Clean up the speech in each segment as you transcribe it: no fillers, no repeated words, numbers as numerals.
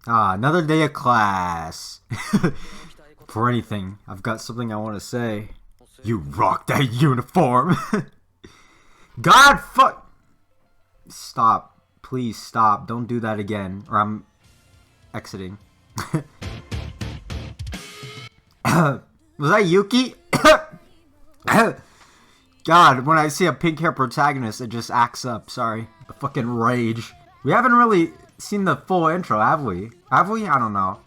Ah, another day of class. For anything, I've got something I want to say. You rock that uniform. God fuck. Stop. Please stop. Don't do that again, or I'm exiting. Was that Yuki? God, when I see a pink hair protagonist, it just acts up. Sorry. The fucking rage. We haven't really seen the full intro, have we? Have we? I don't know.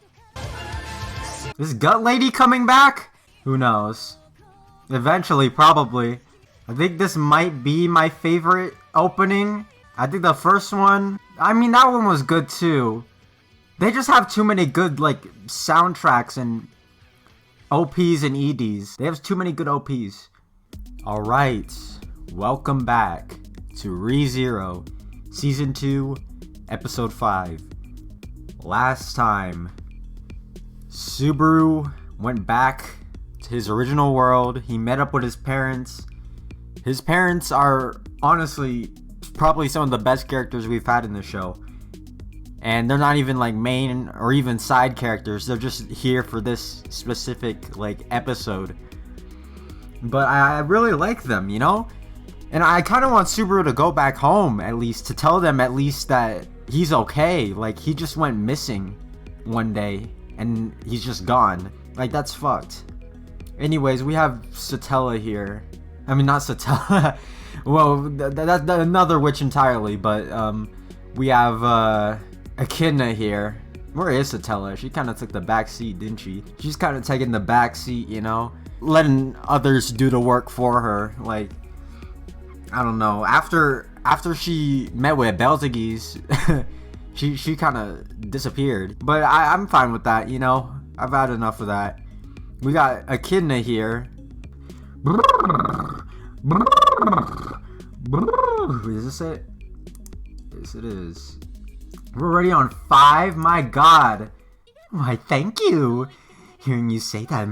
Is Gut Lady coming back? Who knows? Eventually, probably. I think this might be my favorite opening. I think the first one, I mean, that one was good too. They just have too many good, like, soundtracks and OPs and EDs. They have too many good OPs. Alright, welcome back to ReZero, Season 2, Episode 5. Last time, Subaru went back to his original world. He met up with his parents. His parents are, honestly, probably some of the best characters we've had in the show. And they're not even like main or even side characters. They're just here for this specific like episode. But I really like them, you know? And I kind of want Subaru to go back home at least, to tell them at least that he's okay. Like, he just went missing one day and he's just gone. Like, that's fucked. Anyways, we have Satella here. I mean, not Satella. Well, that's another witch entirely, but we have Echidna here. Where is Satella? She kind of took the back seat, didn't she? She's kind of taking the back seat, you know? Letting others do the work for her. Like, I don't know. After she met with Belzegies, she kind of disappeared. But I'm fine with that, you know? I've had enough of that. We got Echidna here. Is this it? Yes, it is. We're already on 5? My god. Why, thank you. Hearing you say that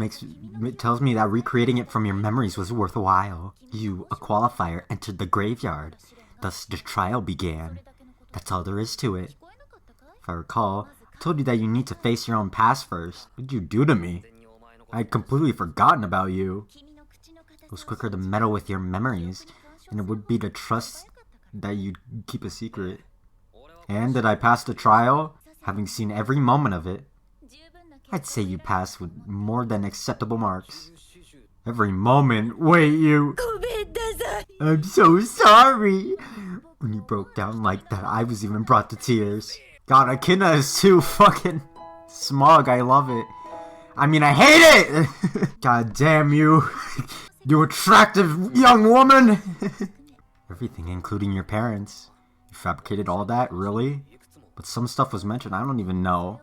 it tells me that recreating it from your memories was worthwhile. You, a qualifier, entered the graveyard. Thus the trial began. That's all there is to it. If I recall, I told you that you need to face your own past first. What did you do to me? I had completely forgotten about you. It was quicker to meddle with your memories, and it would be to trust that you'd keep a secret. And did I pass the trial, having seen every moment of it? I'd say you passed with more than acceptable marks. Every moment? Wait, you... I'm so sorry! When you broke down like that, I was even brought to tears. God, Echidna is too fucking smug. I love it. I mean, I hate it! God damn you. You attractive young woman! Everything, including your parents. You fabricated all that? Really? But some stuff was mentioned I don't even know.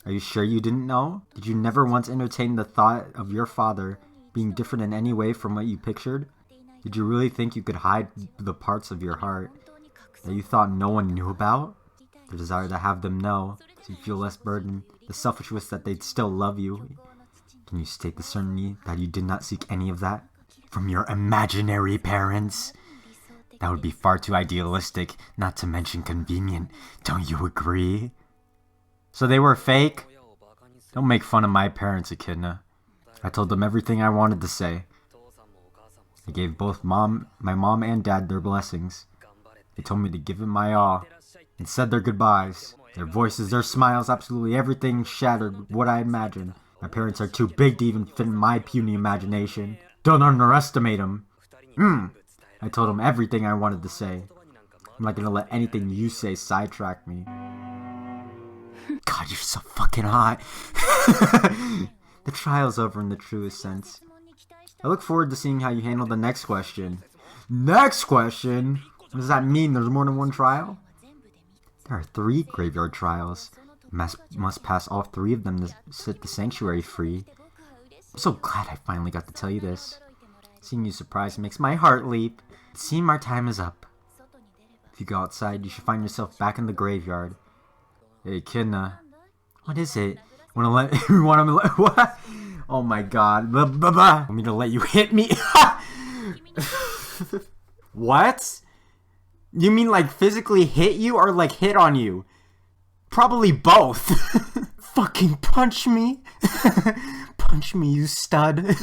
Are you sure you didn't know? Did you never once entertain the thought of your father being different in any way from what you pictured? Did you really think you could hide the parts of your heart that you thought no one knew about? The desire to have them know, so you feel less burdened. The selfishness that they'd still love you. Can you state the certainty that you did not seek any of that from your imaginary parents? That would be far too idealistic, not to mention convenient. Don't you agree? So they were fake? Don't make fun of my parents, Echidna. I told them everything I wanted to say. I gave both my mom and dad their blessings. They told me to give it my all, and said their goodbyes. Their voices, their smiles, absolutely everything shattered what I imagined. My parents are too big to even fit in my puny imagination. Don't underestimate them. I told them everything I wanted to say. I'm not gonna let anything you say sidetrack me. God, you're so fucking hot. The trial's over in the truest sense. I look forward to seeing how you handle the next question. Next question? What does that mean? There's more than one trial? There are 3 graveyard trials. You must pass all 3 of them to set the sanctuary free. I'm so glad I finally got to tell you this. Seeing you surprised makes my heart leap. It seems our time is up. If you go outside, you should find yourself back in the graveyard. Hey, Echidna. What is it? Want me to let... What? Oh my god. Want me to let you hit me? What? You mean like physically hit you or like hit on you? Probably both. Fucking punch me. Punch me, you stud.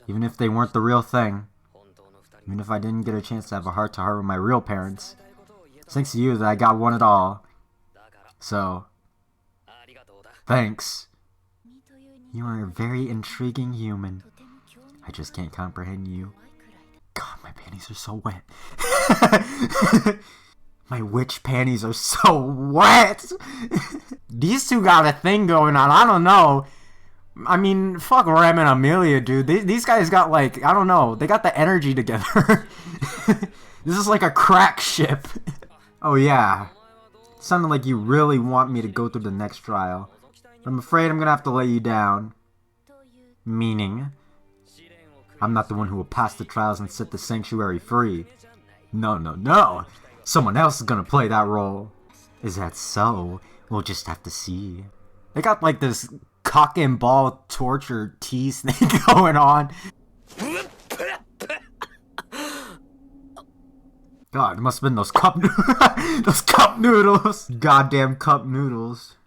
Even if they weren't the real thing. Even if I didn't get a chance to have a heart-to-heart with my real parents. It's thanks to you that I got one at all. So, thanks. You are a very intriguing human. I just can't comprehend you. God, my panties are so wet. My witch panties are so wet. These two got a thing going on. I don't know. I mean, fuck Ram and Amelia, dude. These guys got, like, I don't know. They got the energy together. This is like a crack ship. Oh, yeah. It sounded like you really want me to go through the next trial. I'm afraid I'm gonna have to let you down. Meaning, I'm not the one who will pass the trials and set the sanctuary free. No, no, no! Someone else is gonna play that role. Is that so? We'll just have to see. They got like this cock and ball torture tease thing going on. God, it must have been those those cup noodles. Goddamn cup noodles.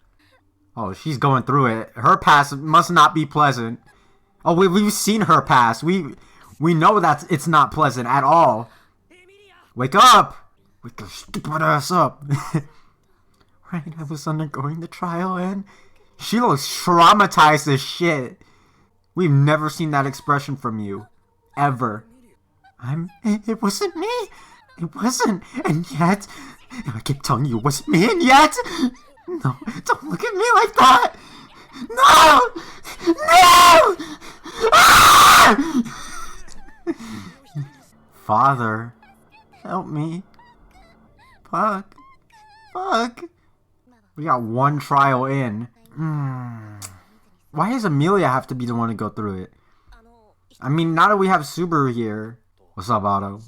Oh, she's going through it. Her past must not be pleasant. Oh, we've seen her past. We know that it's not pleasant at all. Wake up! Wake your stupid ass up. Right, I was undergoing the trial and she looks traumatized as shit. We've never seen that expression from you. Ever. It wasn't me. It wasn't. And yet, I keep telling you it wasn't me and yet. No, don't look at me like that. No! No! Ah! Father, help me. Fuck. Fuck. We got one trial in. Why does Amelia have to be the one to go through it? I mean, now that we have Subaru here. What's up, Otto?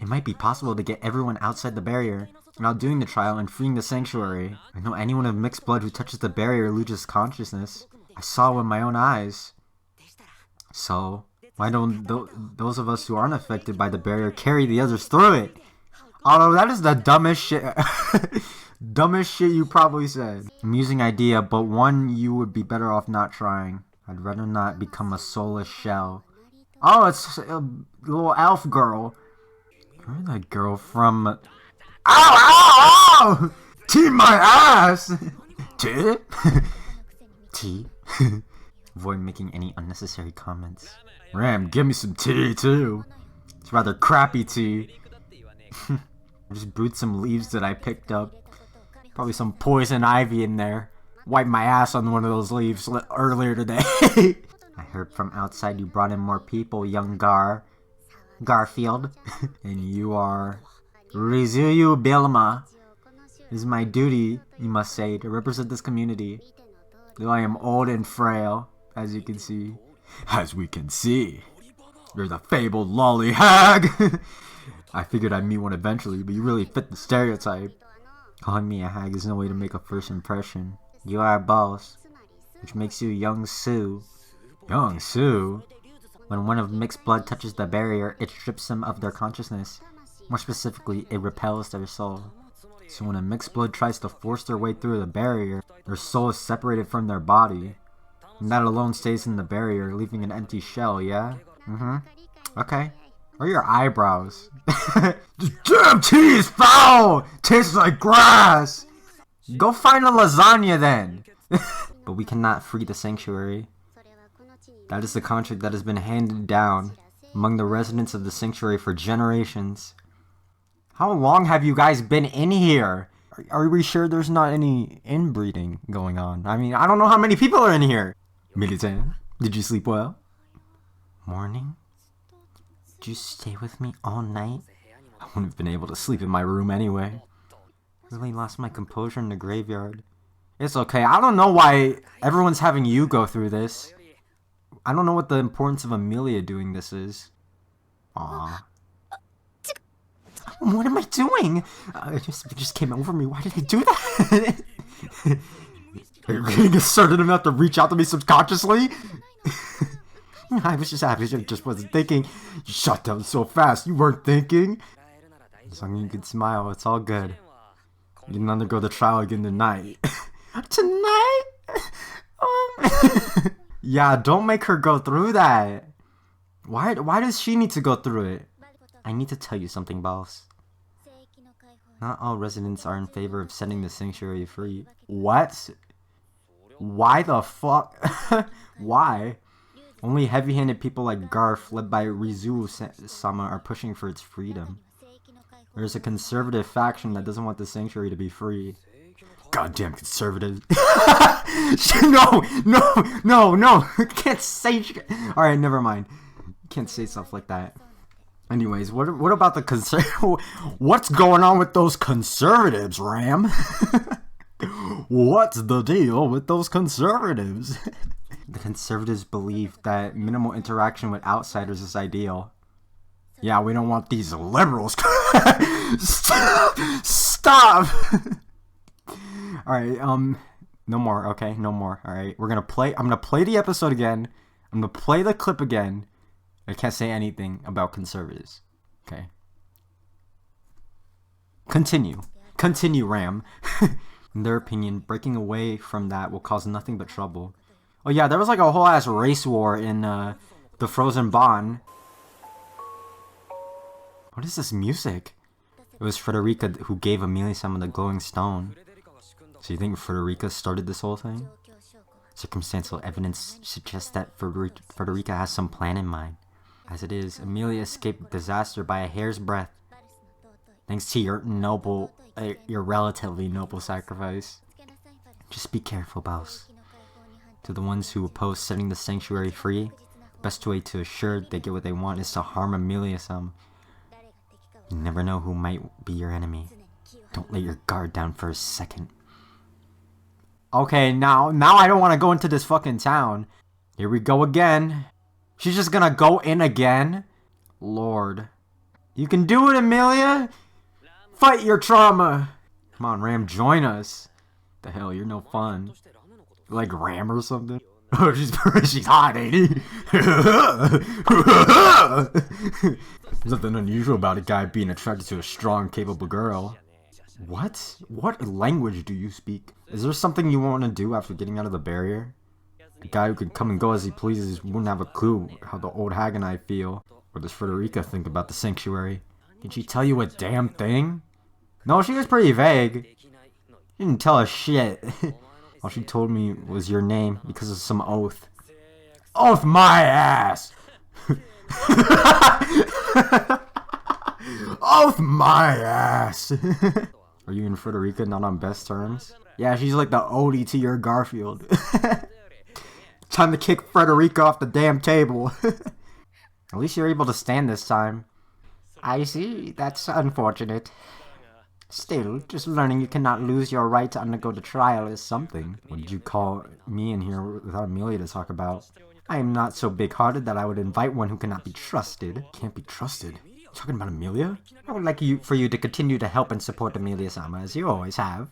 It might be possible to get everyone outside the barrier without doing the trial and freeing the sanctuary. I know anyone of mixed blood who touches the barrier loses consciousness. I saw it with my own eyes. So, why don't those of us who aren't affected by the barrier carry the others through it? Although that is the dumbest shit dumbest shit you probably said. Amusing idea, but one you would be better off not trying. I'd rather not become a soulless shell. Oh, it's a little elf girl. You're that girl from... Ow, ow, ow! Tea my ass! Tea? Tea? Avoid making any unnecessary comments. Ram, give me some tea too. It's rather crappy tea. I just brewed some leaves that I picked up. Probably some poison ivy in there. Wiped my ass on one of those leaves earlier today. I heard from outside you brought in more people, young Garfield. And you are... RizeroLoaded Bilma. It is my duty, you must say, to represent this community. Though I am old and frail, as you can see. As we can see. You're the fabled lolly hag! I figured I'd meet one eventually, but you really fit the stereotype. Calling me a hag is no way to make a first impression. You are a boss, which makes you Young Sue. Young Sue? When one of mixed blood touches the barrier, it strips them of their consciousness. More specifically, it repels their soul. So when a mixed blood tries to force their way through the barrier, their soul is separated from their body. And that alone stays in the barrier, leaving an empty shell, yeah? Okay. Or your eyebrows. This damn tea is foul! Tastes like grass! Go find a lasagna then! But we cannot free the sanctuary. That is the contract that has been handed down among the residents of the sanctuary for generations. How long have you guys been in here? Are we sure there's not any inbreeding going on? I mean, I don't know how many people are in here. Militan, did you sleep well? Morning? Did you stay with me all night? I wouldn't have been able to sleep in my room anyway. I really lost my composure in the graveyard. It's okay. I don't know why everyone's having you go through this. I don't know what the importance of Amelia doing this is. Aww. What am I doing? It just came over me. Why did I do that? Are you asserted enough to reach out to me subconsciously? I just wasn't thinking. You shut down so fast. You weren't thinking. As long as you can smile, it's all good. You can undergo the trial again tonight. Tonight? Yeah, don't make her go through that. Why does she need to go through it? I need to tell you something, boss. Not all residents are in favor of setting the sanctuary free. What? Why the fuck? Why? Only heavy-handed people like Garf, led by ReZero-sama, are pushing for its freedom. There's a conservative faction that doesn't want the sanctuary to be free. Goddamn conservatives. No! Can't say shit. Alright, never mind. Can't say stuff like that. Anyways, what about the what's going on with those conservatives, Ram? What's the deal with those conservatives? The conservatives believe that minimal interaction with outsiders is ideal. Yeah, we don't want these liberals. Stop! Alright, no more, okay? No more, alright? I'm gonna play the episode again. I'm gonna play the clip again. I can't say anything about conservatives. Okay. Continue, Ram. In their opinion, breaking away from that will cause nothing but trouble. Oh yeah, there was like a whole ass race war in the Frozen Bond. What is this music? It was Frederica who gave Amelia-sama the glowing stone. So you think Frederica started this whole thing? Circumstantial evidence suggests that Frederica has some plan in mind. As it is, Amelia escaped disaster by a hair's breadth. Thanks to your relatively noble sacrifice. Just be careful, boss. To the ones who oppose setting the sanctuary free, the best way to assure they get what they want is to harm Amelia-sama. You never know who might be your enemy. Don't let your guard down for a second. Okay, now I don't want to go into this fucking town. Here we go again. She's just gonna go in again? Lord. You can do it, Amelia! Fight your trauma! Come on, Ram, join us. The hell, you're no fun. Like Ram or something? Oh, she's hot, ain't he? There's nothing unusual about a guy being attracted to a strong, capable girl. What? What language do you speak? Is there something you want to do after getting out of the barrier? A guy who could come and go as he pleases wouldn't have a clue how the old hag and I feel. What does Frederica think about the sanctuary? Did she tell you a damn thing? No, she was pretty vague. She didn't tell us shit. All she told me was your name because of some oath. Oath my ass! Oath my ass! Are you and Frederica not on best terms? Yeah, she's like the Odie to your Garfield. Time to kick Frederica off the damn table. At least you're able to stand this time. I see, that's unfortunate. Still, just learning you cannot lose your right to undergo the trial is something. What did you call me in here without Amelia to talk about? I am not so big-hearted that I would invite one who cannot be trusted. Can't be trusted? You talking about Amelia? I would like for you to continue to help and support Amelia-sama as you always have.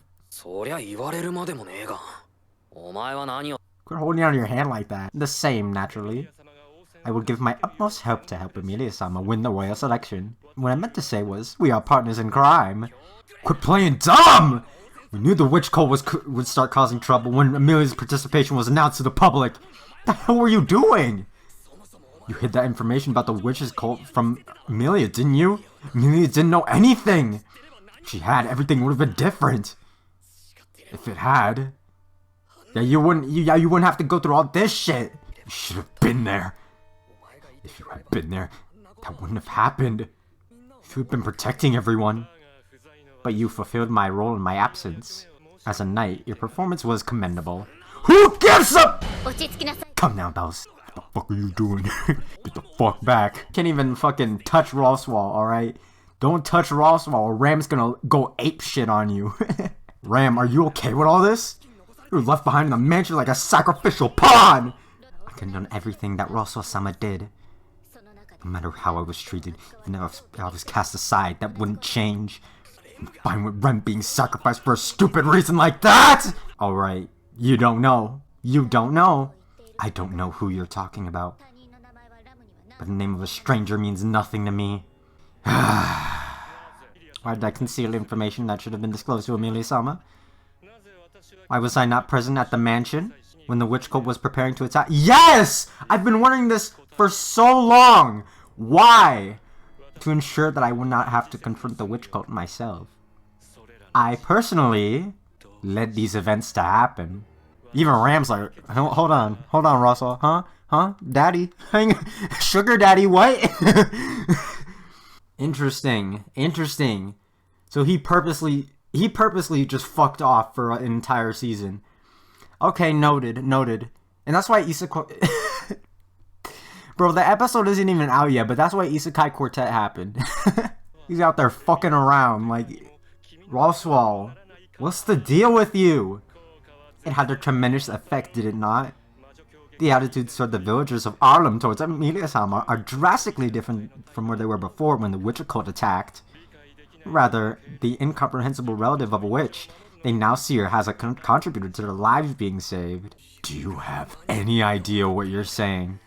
Quit holding out your hand like that. The same, naturally. I will give my utmost help to help Amelia-sama win the royal selection. What I meant to say was, we are partners in crime. Quit playing dumb! We knew the witch cult would start causing trouble when Amelia's participation was announced to the public. What the hell were you doing? You hid that information about the witch's cult from Amelia, didn't you? Amelia didn't know anything! If she had, everything would have been different. If it had... Yeah, you wouldn't have to go through all this shit. You should have been there. If you had been there, that wouldn't have happened. If you had been protecting everyone. But you fulfilled my role in my absence. As a knight, your performance was commendable. Who gives up? Come now, boss. What the fuck are you doing? Get the fuck back. Can't even fucking touch Roswaal, alright? Don't touch Roswaal or Ram's gonna go ape shit on you. Ram, are you okay with all this? You were left behind in the mansion like a sacrificial pawn! I condone everything that Roswaal-sama did. No matter how I was treated, even if I was cast aside, that wouldn't change. I'm fine with Ren being sacrificed for a stupid reason like that! Alright, you don't know. You don't know. I don't know who you're talking about. But the name of a stranger means nothing to me. Why did I conceal information that should have been disclosed to Amelia-sama? Why was I not present at the mansion when the witch cult was preparing to attack? Yes! I've been wondering this for so long! Why? To ensure that I would not have to confront the witch cult myself. I personally led these events to happen. Even Ram's like, hold on, Roswaal, huh, daddy, sugar daddy, what? Interesting. So he purposely just fucked off for an entire season. Okay, noted. And that's why Isekai... Bro, the episode isn't even out yet, but that's why Isekai Quartet happened. He's out there fucking around, like... Roswaal, what's the deal with you? It had a tremendous effect, did it not? The attitudes toward the villagers of Arlem towards Amelia-sama are drastically different from where they were before when the witch cult attacked. Rather, the incomprehensible relative of a witch, they now see her as a contributor to their lives being saved. Do you have any idea what you're saying?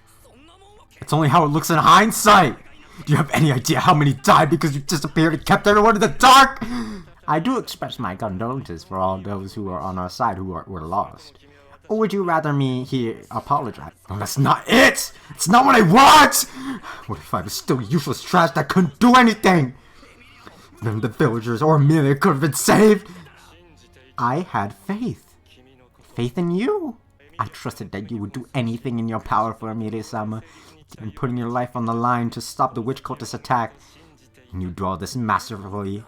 It's only how it looks in hindsight! Do you have any idea how many died because you disappeared and kept everyone in the dark? I do express my condolences for all those who are on our side who were lost. Or would you rather me here apologize? No, that's not it! It's not what I want! What if I was still useless trash that couldn't do anything? None of the villagers or Amelia could have been saved! I had faith. Faith in you. I trusted that you would do anything in your power for Amelia-sama, and putting your life on the line to stop the witch cultist attack. And you do all this masterfully.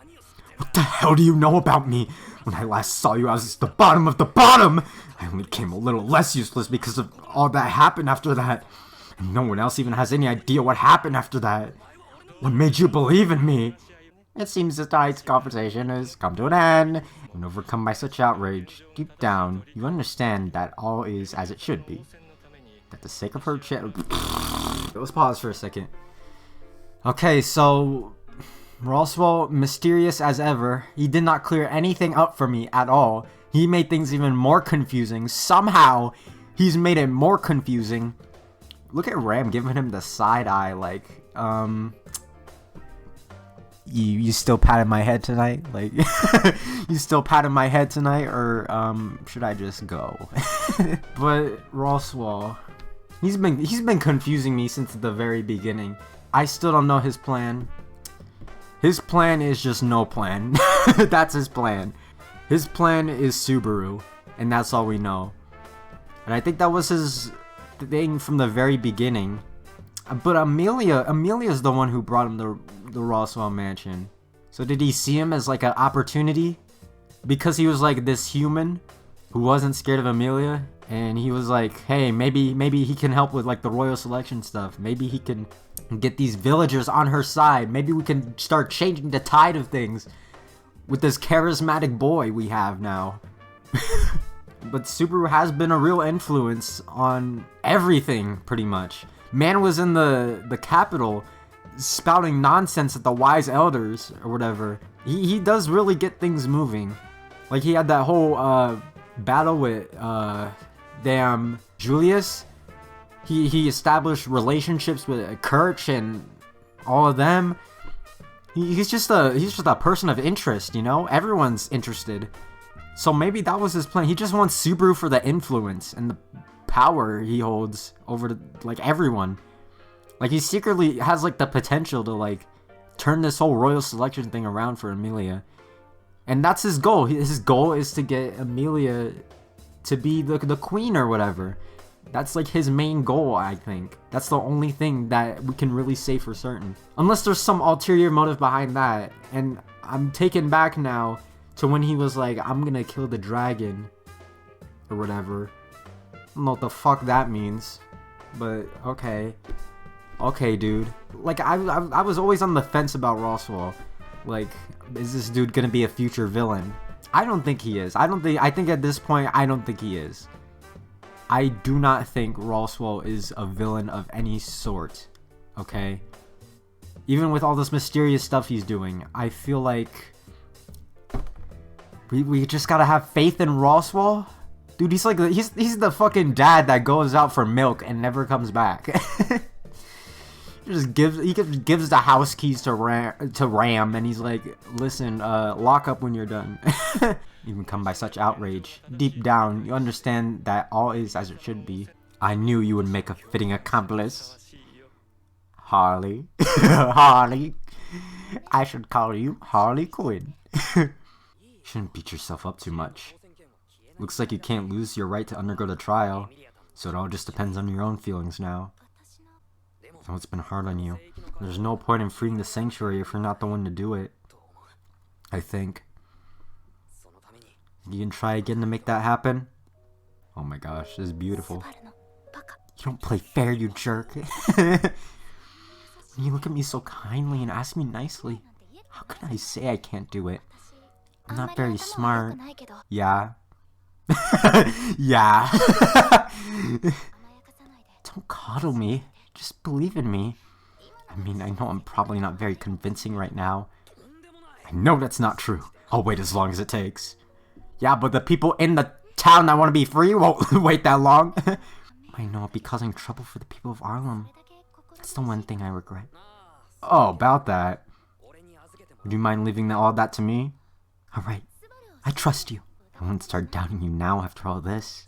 What the hell do you know about me? When I last saw you, I was at the bottom of the bottom! I only became a little less useless because of all that happened after that. And no one else even has any idea what happened after that. What made you believe in me? It seems that tonight's conversation has come to an end. And overcome by such outrage, deep down, you understand that all is as it should be. That the sake of her Let's pause for a second. Okay, so... Roswaal, mysterious as ever. He did not clear anything up for me at all. He made things even more confusing. Somehow, he's made it more confusing. Look at Ram giving him the side eye, like, You still patting my head tonight? Like, you still patting my head tonight? Or, should I just go? But, Roswaal, he's been confusing me since the very beginning. I still don't know his plan. His plan is just no plan. That's his plan. His plan is Subaru, and that's all we know. And I think that was his thing from the very beginning. But Amelia's the one who brought him the Roswaal mansion. So did he see him as like an opportunity? Because he was like this human who wasn't scared of Amelia, and he was like, hey, maybe he can help with like the royal selection stuff. Maybe he can get these villagers on her side. Maybe we can start changing the tide of things with this charismatic boy we have now. But Subaru has been a real influence on everything, pretty much. Man was in the capital spouting nonsense at the wise elders or whatever. He does really get things moving. Like he had that whole battle with damn Julius. He established relationships with Kirch and all of them. He's just a person of interest, you know? Everyone's interested. So maybe that was his plan. He just wants Subaru for the influence and the power he holds over like everyone. Like he secretly has like the potential to like turn this whole royal selection thing around for Amelia. And that's his goal. His goal is to get Amelia to be the queen or whatever. That's like his main goal, I think. That's the only thing that we can really say for certain. Unless there's some ulterior motive behind that. And I'm taken back now to when he was like, I'm gonna kill the dragon. Or whatever. I don't know what the fuck that means. But, okay. Okay, dude. Like, I was always on the fence about Roswaal. Like, is this dude gonna be a future villain? I don't think he is. I think at this point, I don't think he is. I do not think Roswaal is a villain of any sort, okay? Even with all this mysterious stuff he's doing, I feel like we just gotta have faith in Roswaal. Dude, he's like he's the fucking dad that goes out for milk and never comes back. gives the house keys to Ram, and he's like, listen, lock up when you're done. Even come by such outrage. Deep down, you understand that all is as it should be. I knew you would make a fitting accomplice. Harley. Harley. I should call you Harley Quinn. Shouldn't beat yourself up too much. Looks like you can't lose your right to undergo the trial, so it all just depends on your own feelings now. I know it's been hard on you. There's no point in freeing the sanctuary if you're not the one to do it. I think. You can try again to make that happen? Oh my gosh, this is beautiful. You don't play fair, you jerk. You look at me so kindly and ask me nicely. How can I say I can't do it? I'm not very smart. Yeah. Yeah. Don't coddle me. Just believe in me. I mean, I know I'm probably not very convincing right now. I know that's not true. I'll wait as long as it takes. Yeah, but the people in the town that want to be free won't wait that long. I know, I'll be causing trouble for the people of Arlem. That's the one thing I regret. Oh, about that. Would you mind leaving all that to me? Alright, I trust you. I won't start doubting you now after all this.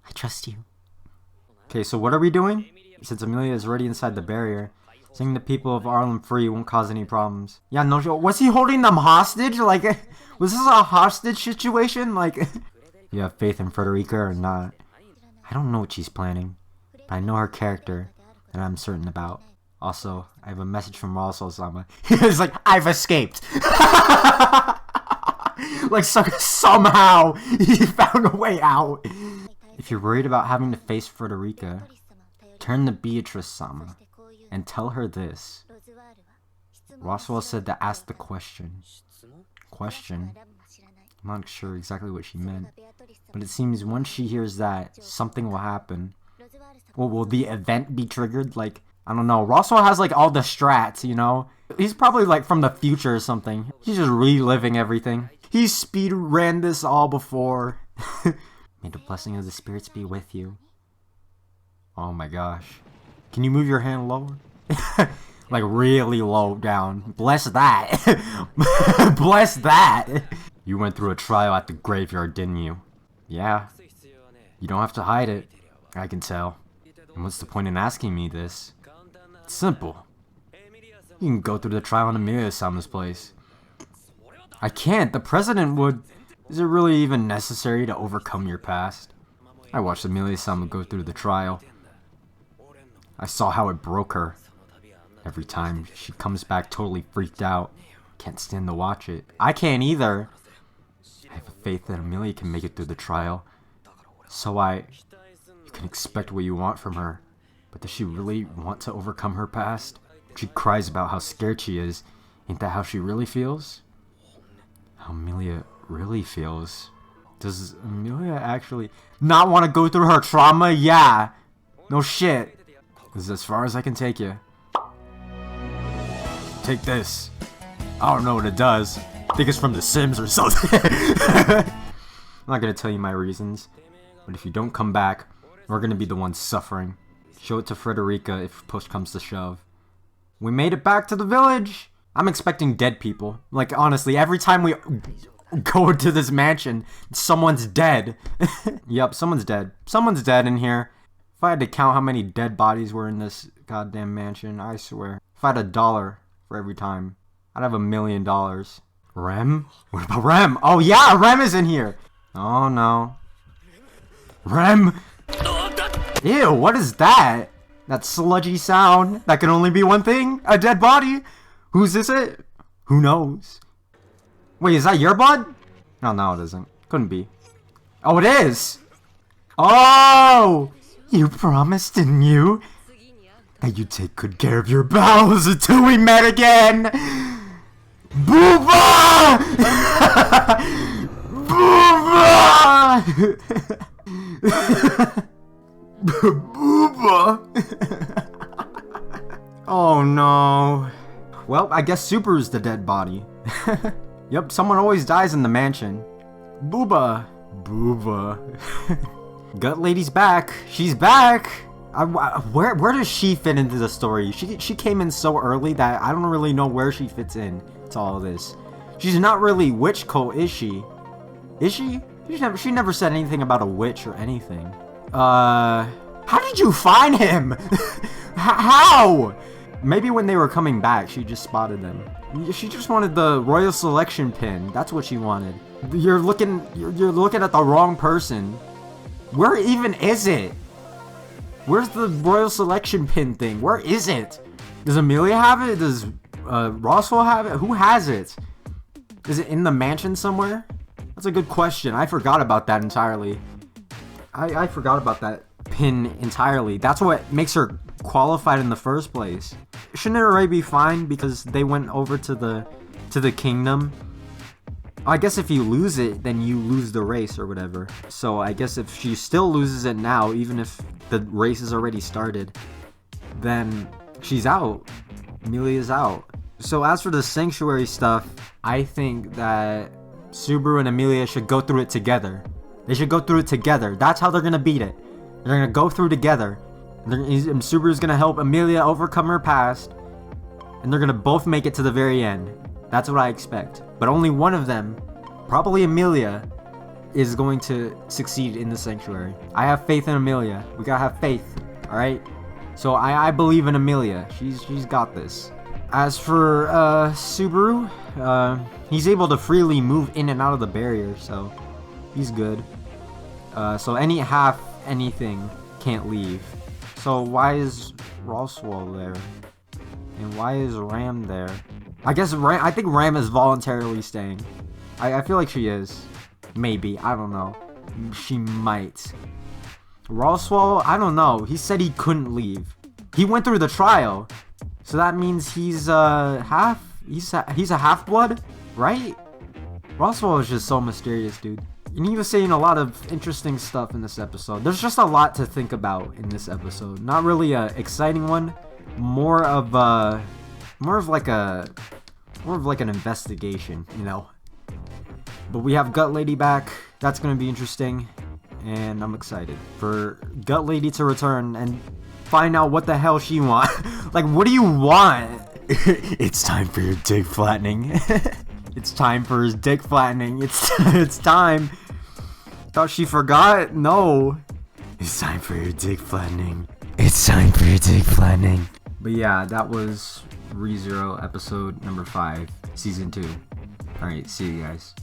I trust you. Okay, so what are we doing? Since Amelia is already inside the barrier, setting the people of Arlem free won't cause any problems. Yeah, no, was he holding them hostage? Like, was this a hostage situation? Like, you have faith in Frederica or not? I don't know what she's planning, but I know her character, and I'm certain about. Also, I have a message from Roswaal-sama. He's like, I've escaped! Like, somehow, he found a way out. If you're worried about having to face Frederica, turn to Beatrice-sama and tell her this. Roswaal said to ask the question. Question? I'm not sure exactly what she meant, but it seems once she hears that, something will happen. Well, will the event be triggered? Like, I don't know. Roswaal has like all the strats, you know? He's probably like from the future or something. He's just reliving everything. He speed ran this all before. May the blessing of the spirits be with you. Oh my gosh. Can you move your hand lower? Like really low down. Bless that. Bless that. You went through a trial at the graveyard, didn't you? Yeah. You don't have to hide it. I can tell. And what's the point in asking me this? It's simple. You can go through the trial in Amelia-sama's place. I can't. The president would. Is it really even necessary to overcome your past? I watched Amelia-sama go through the trial. I saw how it broke her. Every time she comes back totally freaked out. Can't stand to watch it. I can't either. I have faith that Amelia can make it through the trial. So you can expect what you want from her. But does she really want to overcome her past? She cries about how scared she is. Ain't that how she really feels? How Amelia really feels. Does Amelia actually not want to go through her trauma? Yeah. No shit. This is as far as I can take you. Take this. I don't know what it does. I think it's from The Sims or something. I'm not gonna tell you my reasons. But if you don't come back, we're gonna be the ones suffering. Show it to Frederica if push comes to shove. We made it back to the village! I'm expecting dead people. Like, honestly, every time we go to this mansion, someone's dead. Yep, someone's dead. Someone's dead in here. If I had to count how many dead bodies were in this goddamn mansion, I swear. If I had $1 for every time, I'd have $1 million. Rem? What about Rem? Oh yeah, Rem is in here! Oh no. Rem! Ew, what is that? That sludgy sound. That can only be one thing. A dead body. Whose is it? Who knows? Wait, is that your blood? No, it isn't. Couldn't be. Oh, it is! Oh! You promised, didn't you? That you'd take good care of your bowels until we met again! Booba! Booba! Booba! Oh no. Well, I guess Super's the dead body. Yep, someone always dies in the mansion. Booba. Booba. Gut Lady's back. She's back! Where does she fit into the story? She came in so early that I don't really know where she fits in to all of this. She's not really witch cult, is she? Is she? She never said anything about a witch or anything. How did you find him? How? Maybe when they were coming back, she just spotted them. She just wanted the royal selection pin. That's what she wanted. You're looking at the wrong person. Where even is it? Where's the royal selection pin thing? Where is it? Does Amelia have it? Does Roswaal have it? Who has it? Is it in the mansion somewhere? That's a good question. I forgot about that entirely. I forgot about that pin entirely. That's what makes her qualified in the first place. Shouldn't it already be fine because they went over to the kingdom? I guess if you lose it, then you lose the race or whatever. So I guess if she still loses it now, even if the race has already started, then she's out. Amelia's out. So as for the sanctuary stuff, I think that Subaru and Amelia should go through it together. They should go through it together. That's how they're gonna beat it. They're gonna go through together. And Subaru's gonna help Amelia overcome her past, and they're gonna both make it to the very end. That's what I expect. But only one of them, probably Amelia, is going to succeed in the sanctuary. I have faith in Amelia. We gotta have faith, alright? So I believe in Amelia. She's got this. As for Subaru, he's able to freely move in and out of the barrier, so he's good. So anything can't leave. So why is Roswaal there? And why is Ram there? I think Ram is voluntarily staying. I feel like she is. Maybe. I don't know. She might. Roswaal? I don't know. He said he couldn't leave. He went through the trial. So that means he's a half-blood, right? Roswaal is just so mysterious, dude. And he was saying a lot of interesting stuff in this episode. There's just a lot to think about in this episode. Not really a exciting one. More of like an investigation, you know. But we have Gut Lady back. That's gonna be interesting, and I'm excited for Gut Lady to return and find out what the hell she wants. Like, what do you want? It's time for your dick flattening. It's time for his dick flattening. It's time. Thought she forgot? No. It's time for your dick flattening. It's time for your dick flattening. But yeah, that was ReZero episode number 5, season 2. Alright, see you guys.